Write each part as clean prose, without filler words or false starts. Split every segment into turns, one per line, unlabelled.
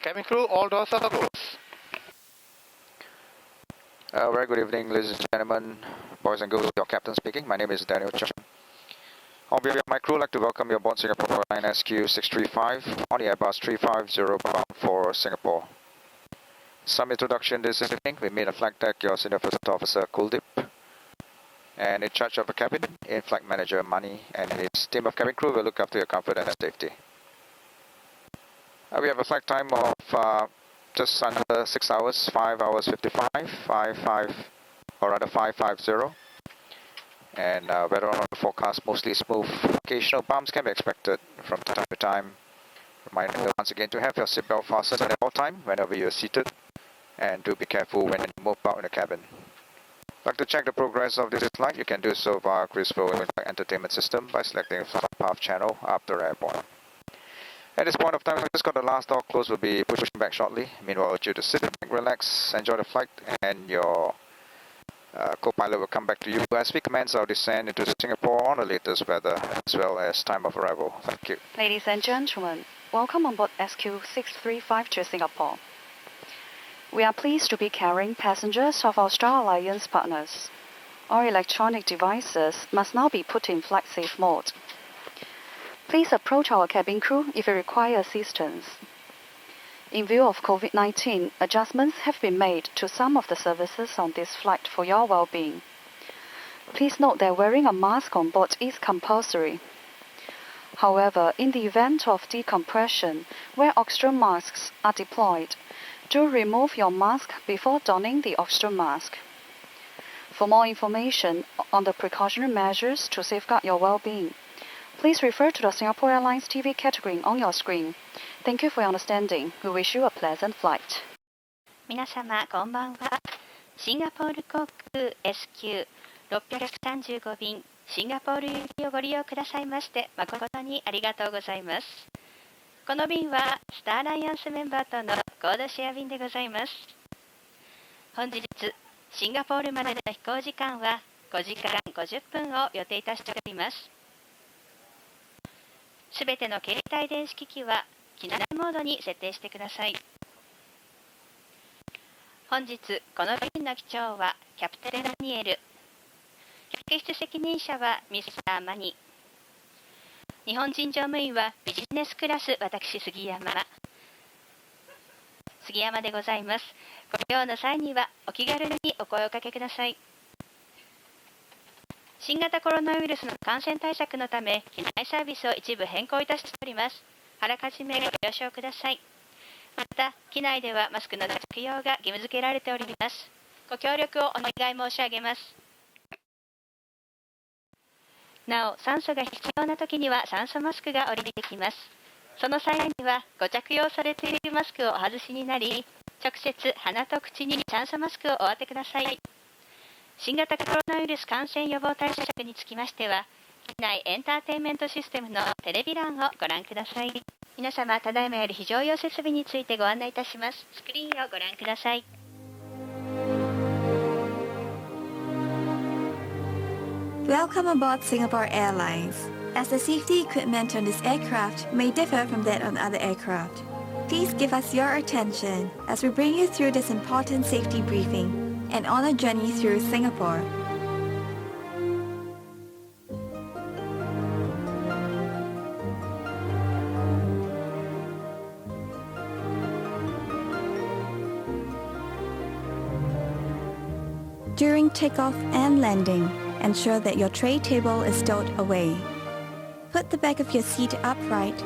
Cabin crew, all doors are closed. Very good evening, ladies and gentlemen, boys and girls. Your captain speaking. My name is Daniel Chung. On behalf of my crew, I'd like to welcome you aboard Singapore Airlines SQ635 on the Airbus 350 bound for Singapore. Some introduction this evening. We meet a flight deck, your senior first officer Kuldeep, and in charge of the cabin, in-flight manager Mani, and his team of cabin crew will look after your comfort and safety. We have a flight time of just under 6 hours, 5 hours 55, 550. And weather on the forecast mostly smooth. Occasional bumps can be expected from time to time. Reminder once again to have your seatbelt fastened at all time whenever you are seated, and do be careful when you move about in the cabin. Like to check the progress of this flight, you can do so via Cruiseflow Entertainment System by selecting the flight path channel after airborne. At this point of time, we just got the last door closed. Will be pushing back shortly. Meanwhile, I urge you to sit back, relax, enjoy the flight, and your co-pilot will come back to you as we commence our descent into Singapore on the latest weather as well as time of arrival. Thank you.
Ladies and gentlemen, welcome on board SQ635 to Singapore. We are pleased to be carrying passengers of our Star Alliance partners. All electronic devices must now be put in flight safe mode. Please approach our cabin crew if you require assistance. In view of COVID-19, adjustments have been made to some of the services on this flight for your well-being. Please note that wearing a mask on board is compulsory. However, in the event of decompression, where oxygen masks are deployed, do remove your mask before donning the oxygen mask. For more information on the precautionary measures to safeguard your well-being, please refer to the Singapore Airlines TV category on your screen. Thank you for your understanding. We wish you a pleasant flight.
皆様こんばんは。シンガポール航空 SQ635 便シンガポール行きをご利用くださいまして誠にありがとうございます。この便はスターアライアンスメンバーとのコードシェア便でございます。本日シンガポールまでの飛行時間は5時間50分を予定いたしております。すべての携帯電子機器は機内モードに設定してください。本日この便の機長はキャプテンダニエル、客室責任者はミスターマニ、日本人乗務員はビジネスクラス私杉山でございます。ご利用の際にはお気軽にお声をかけください。新型コロナウイルスの感染対策のため機内サービスを一部変更いたしております。あらかじめご了承ください。また機内ではマスクの着用が義務付けられております。ご協力をお願い申し上げます。なお酸素が必要な時には酸素マスクが降りてきます。その際にはご着用されているマスクをお外しになり、直接鼻と口に酸素マスクをお当てください。新型コロナウイルス感染予防対策につきましては、機内エンターテインメントシステムのテレビ欄をご覧ください。皆様、ただいまより非常用設備についてご案内いたします。スクリーンをご覧ください。
Welcome aboard Singapore Airlines. As the safety equipment on this aircraft may differ from that on other aircraft, please give us your attention as we bring you through this important safety briefing and on a journey through Singapore. During takeoff and landing, ensure that your tray table is stowed away. Put the back of your seat upright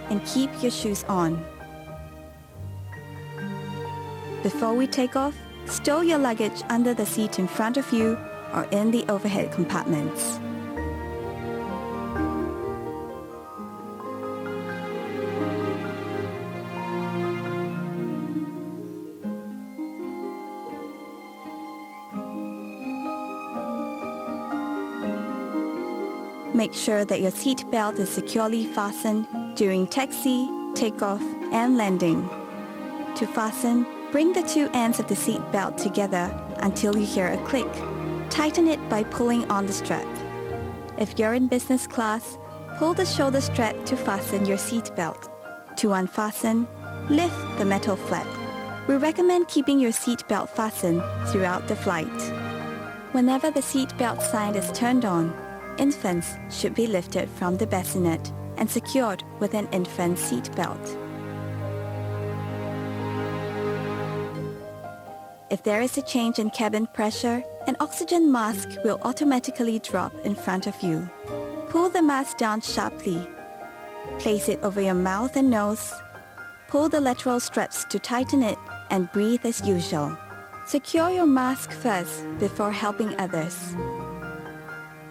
and keep your shoes on. Before we take off, stow your luggage under the seat in front of you or in the overhead compartments. Make sure that your seat belt is securely fastened during taxi, takeoff, and landing. To fasten, bring the two ends of the seat belt together until you hear a click. Tighten it by pulling on the strap. If you're in business class, pull the shoulder strap to fasten your seat belt. To unfasten, lift the metal flap. We recommend keeping your seat belt fastened throughout the flight. Whenever the seat belt sign is turned on, infants should be lifted from the bassinet and secured with an infant seat belt. If there is a change in cabin pressure, an oxygen mask will automatically drop in front of you. Pull the mask down sharply. Place it over your mouth and nose. Pull the lateral straps to tighten it and breathe as usual. Secure your mask first before helping others.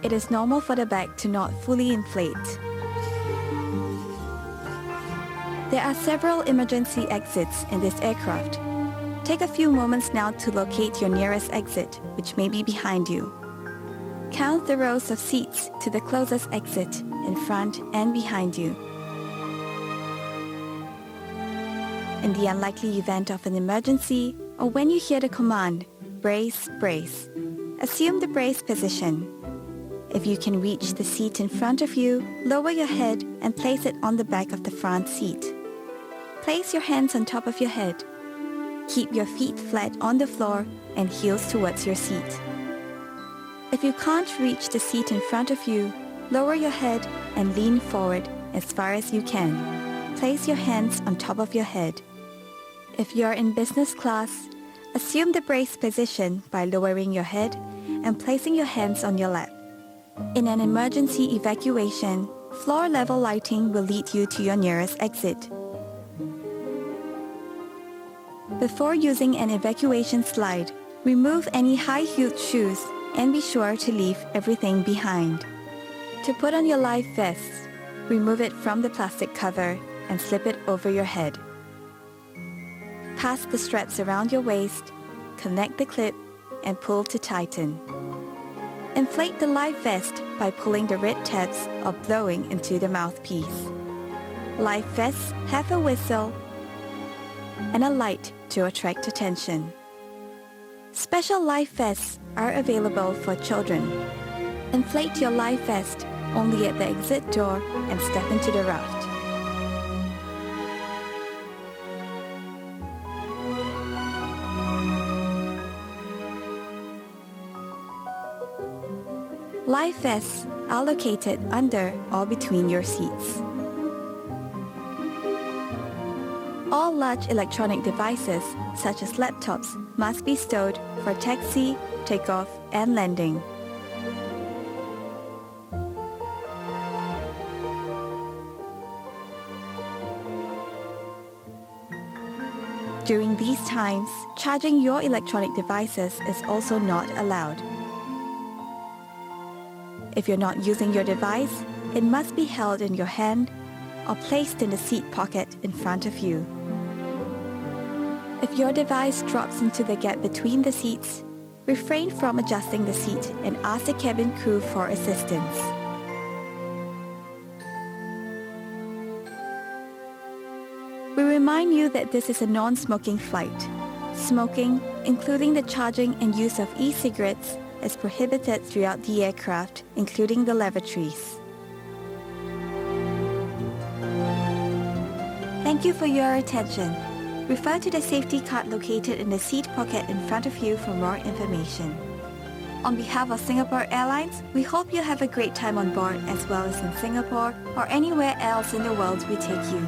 It is normal for the bag to not fully inflate. There are several emergency exits in this aircraft. Take a few moments now to locate your nearest exit, which may be behind you. Count the rows of seats to the closest exit in front and behind you. In the unlikely event of an emergency, or when you hear the command, brace, brace, assume the brace position. If you can reach the seat in front of you, lower your head and place it on the back of the front seat. Place your hands on top of your head. Keep your feet flat on the floor and heels towards your seat. If you can't reach the seat in front of you, lower your head and lean forward as far as you can. Place your hands on top of your head. If you're in business class, assume the brace position by lowering your head and placing your hands on your lap. In an emergency evacuation, floor-level lighting will lead you to your nearest exit. Before using an evacuation slide, remove any high-heeled shoes and be sure to leave everything behind. To put on your life vest, remove it from the plastic cover and slip it over your head. Pass the straps around your waist, connect the clip, and pull to tighten. Inflate the life vest by pulling the red tabs or blowing into the mouthpiece. Life vests have a whistle and a light to attract attention. Special life vests are available for children. Inflate your life vest only at the exit door and step into the raft. Life vests are located under or between your seats. All large electronic devices, such as laptops, must be stowed for taxi, takeoff, and landing. During these times, charging your electronic devices is also not allowed. If you're not using your device, it must be held in your hand or placed in the seat pocket in front of you. If your device drops into the gap between the seats, refrain from adjusting the seat and ask the cabin crew for assistance. We remind you that this is a non-smoking flight. Smoking, including the charging and use of e-cigarettes, is prohibited throughout the aircraft, including the lavatories. Thank you for your attention. Refer to the safety card located in the seat pocket in front of you for more information. On behalf of Singapore Airlines, we hope you have a great time on board as well as in Singapore or anywhere else in the world we take you.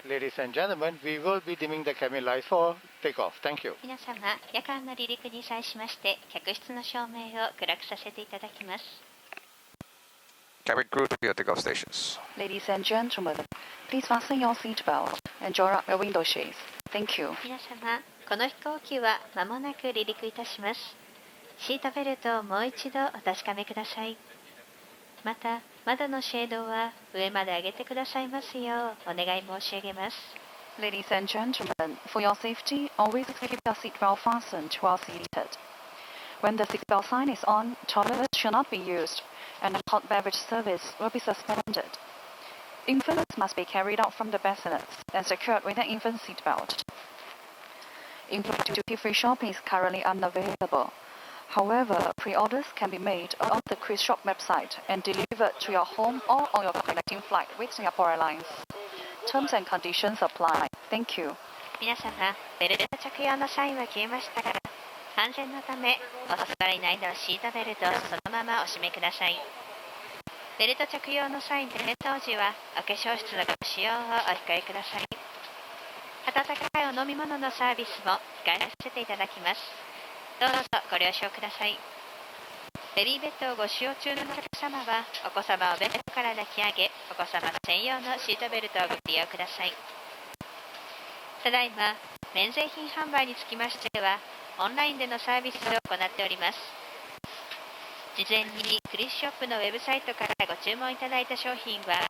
Ladies and gentlemen, we will be dimming the cabin light for takeoff. Thank you.
皆様、夜間の離陸に際しまして、客室の照明を暗くさせていただきます。
Cabin crew to your takeoff stations.
Ladies and gentlemen, please fasten your seatbelt and draw up your window shades. Thank you.
皆様、この飛行機は間もなく離陸いたします。シートベルトをもう一度お確かめください。また、窓のシェードは上まで上げてくださいますようお願い申し上げます。
Ladies and gentlemen, for your safety, always keep your seatbelt fastened while seated. When the seatbelt sign is on, toilets should not be used, and hot beverage service will be suspended. Infants must be carried out from the bassinets and secured with an infant seatbelt. Infant duty-free shopping is currently unavailable. However, pre-orders can be made on the cruise shop website and delivered to your home or on your connecting flight with Singapore Airlines. Terms and conditions apply. Thank you.
皆様、ベルト着用のサインは消えましたが、安全のため、お座りの間のシートベルトをそのままお締めください。ベルト着用のサイン点灯時は、お化粧室のご使用をお控えください。温かいお飲み物のサービスも控えさせていただきます。どうぞご了承ください。ベビーベッドをご使用中のお客様は、お子様をベッドから抱き上げ、お子様専用のシートベルトをご利用ください。ただいま、免税品販売につきましては、オンラインでのサービスを行っております。事前にクリスショップのウェブサイトからご注文いただいた商品は、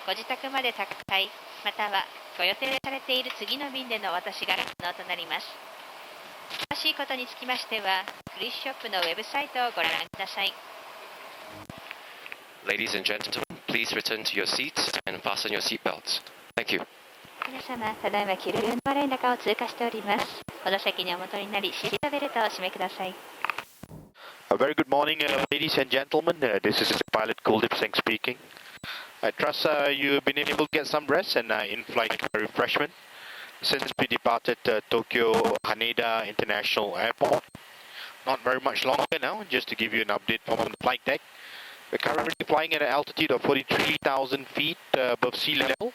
ご自宅まで宅配、またはご予定されている次の便でのお渡しが可能となります。詳しいことにつきましては、クリスショップのウェブサイトをご覧ください。
Ladies and gentlemen, please return to your seats and fasten your seat belts. Thank you.
皆様、ただいまキルルンバレン中を通過しております。この席にお戻りになり、シートベルトを締めください。
A very good morning, ladies and gentlemen. This is Pilot Kuldip Singh speaking. I trust you've been able to get some rest and in-flight refreshment since we departed Tokyo Haneda International Airport. Not very much longer now, just to give you an update from the flight deck. We're currently flying at an altitude of 43,000 feet above sea level,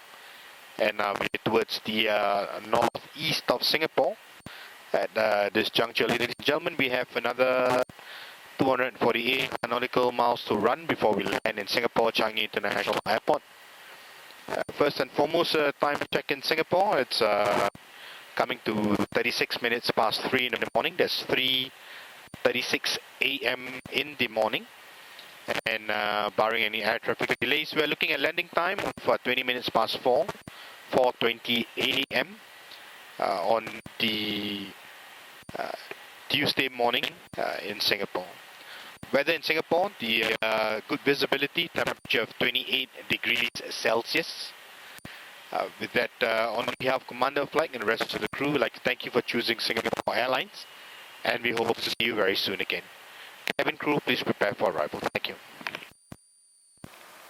and we're towards the northeast of Singapore. At this juncture, ladies and gentlemen, we have another 248 nautical miles to run before we land in Singapore Changi International Airport. First and foremost, time check in Singapore, it's coming to 36 minutes past 3 in the morning. That's 3:36 a.m. in the morning. And barring any air traffic delays, we're looking at landing time of 20 minutes past 4, 4:20 a.m. On the Tuesday morning in Singapore. Weather in Singapore, the good visibility, temperature of 28 degrees Celsius. With that, on behalf of Commander of Flight and the rest of the crew, I'd like to thank you for choosing Singapore Airlines, and we hope to see you very soon again. Cabin crew, please prepare for arrival. Thank you.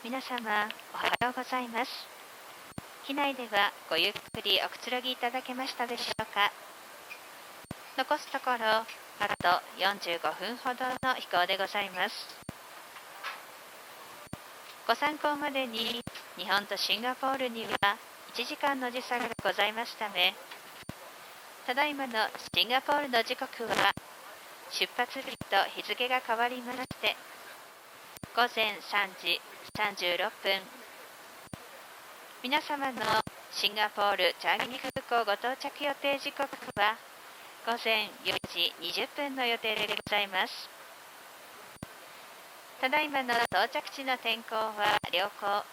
皆様、おはようございます。機内ではごゆっくりおくつろぎいただけましたでしょうか。残すところあと45分ほどの飛行でございます。ご参考までに日本とシンガポールには1時間の時差がございますため、ただいまのシンガポールの時刻は出発日と日付が変わりまして午前3時36分。皆様のシンガポールチャンギ空港ご到着予定時刻は午前4時20分の予定でございます。ただいまの到着地の天候は良好。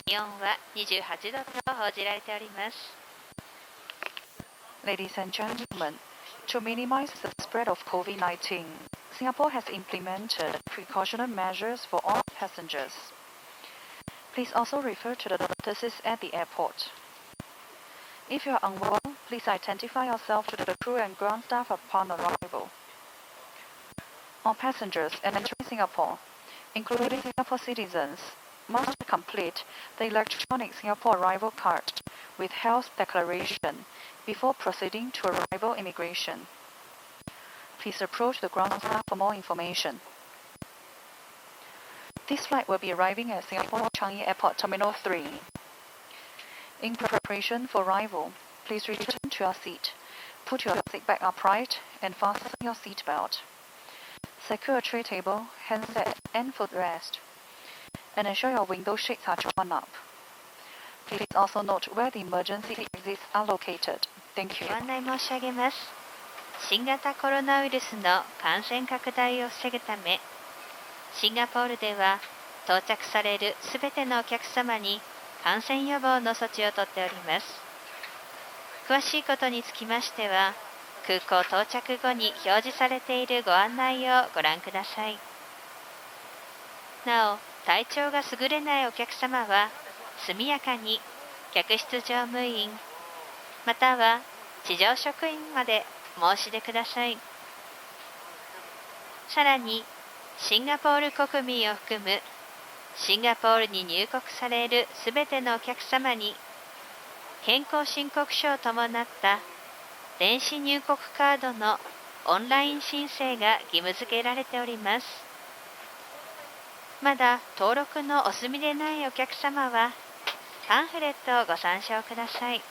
気温は28度と報じられております。
Ladies and gentlemen, to minimize the spread of COVID-19, Singapore has implemented precautionary measures for all passengers. Please also refer to the notices at the airport. If you are unwell, please identify yourself to the crew and ground staff upon arrival. All passengers entering Singapore, including Singapore citizens, must complete the electronic Singapore arrival card with health declaration before proceeding to arrival immigration. Please approach the ground staff for more information. This flight will be arriving at Singapore Changi Airport Terminal 3. In preparation for arrival, please return to your seat. Put your seat back upright and fasten your seat belt. Secure a tray table, handset, and footrest. And ensure your window shades are drawn up. Please also note where the emergency exits are located. Thank you.
ご案内申し上げます。新型コロナウイルスの感染拡大を防ぐため、シンガポールでは到着されるすべてのお客様に感染予防の措置をとっております。詳しいことにつきましては、空港到着後に表示されているご案内をご覧ください。なお、体調が優れないお客様は、速やかに客室乗務員または地上職員まで申し出ください。さらにシンガポール国民を含むシンガポールに入国されるすべてのお客様に健康申告書を伴った電子入国カードのオンライン申請が義務付けられております。まだ登録のお済みでないお客様はパンフレットをご参照ください。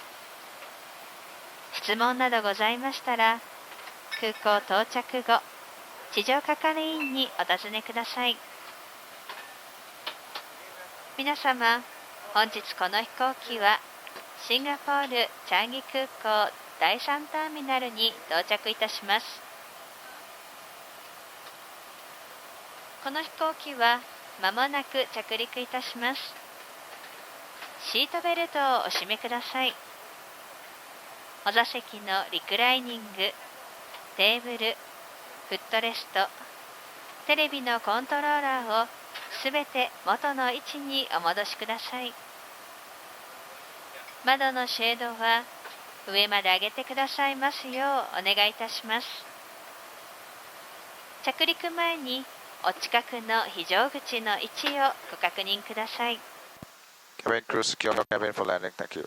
質問などございましたら空港到着後地上係員にお尋ねください。皆様、本日この飛行機はシンガポールチャンギ空港第3ターミナルに到着いたします。この飛行機はまもなく着陸いたします。シートベルトをお締めください。お座席のリクライニング、テーブル、フットレスト、テレビのコントローラーをすべて元の位置にお戻しください。窓のシェードは上まで上げてくださいますようお願いいたします。着陸前にお近くの非常口の位置をご確認ください。
Cabin crew, secure your cabin for landing. Thank you.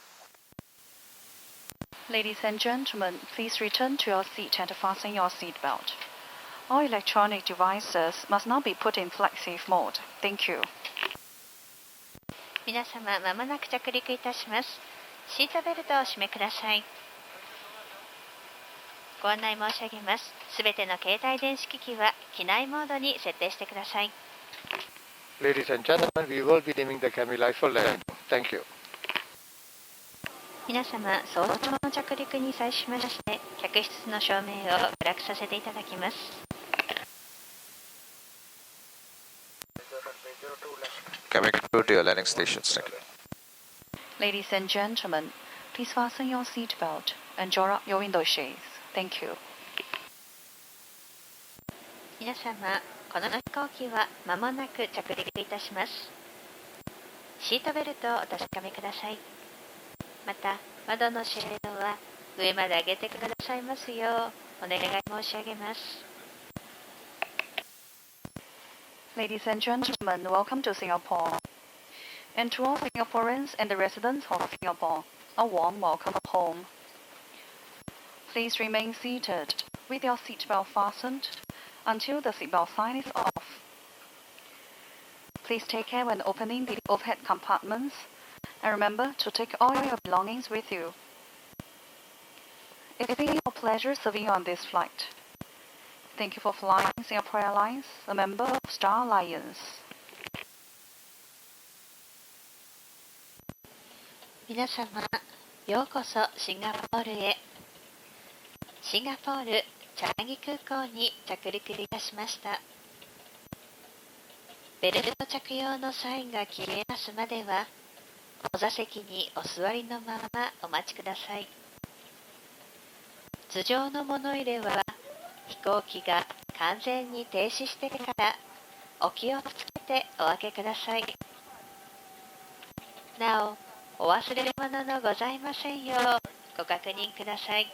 Ladies and gentlemen, please return to your seat and fasten your seatbelt. All electronic devices must now be put in flight safe mode. Thank you.
皆様、まもなく着陸いたします。シートベルトをお締めください。ご案内申し上げます。すべての携帯電子機器は機内モードに設定してください。
Ladies and gentlemen, we will be dimming the cabin light for landing. Thank you.
皆様、早々の着陸に際しまして、客室の照明を暗くさせていただきます。
Cabin crew to your landing stations. Thank you.
Ladies and gentlemen, please fasten your seatbelt and draw up your window shades. Thank you.
皆様、この飛行機は間もなく着陸いたします。シートベルトをお確かめください。また、窓のシェードは上まで上げてくださいますようお願い申し上げます。
Ladies and gentlemen, welcome to Singapore. And to all Singaporeans and the residents of Singapore, a warm welcome home. Please remain seated with your seatbelt fastened until the seatbelt sign is off. Please take care when opening the overhead compartments and remember to take all your belongings with you. It's been a pleasure serving you on this flight. Thank you for flying Singapore Airlines, a member of Star Alliance.
皆様、ようこそシンガポールへ。シンガポールチャンギ空港に着陸いたしました。ベルト着用のサインが消えますまでは、お座席にお座りのままお待ちください。頭上の物入れは飛行機が完全に停止してからお気をつけてお開けください。なお、お忘れ物のございませんようご確認ください。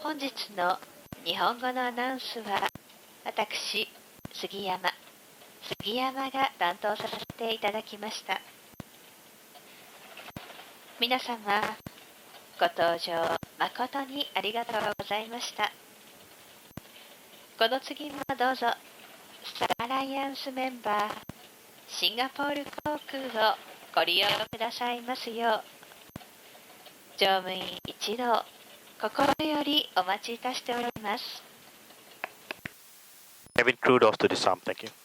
本日の日本語のアナウンスは私、杉山が担当させていただきました。皆様、ご搭乗誠にありがとうございました。この次もどうぞ、スターアライアンスメンバー、シンガポール航空をご利用くださいますよう、乗務員一同、心よりお待ちいたしております。
Cabin crew doors to disarm. Thank you.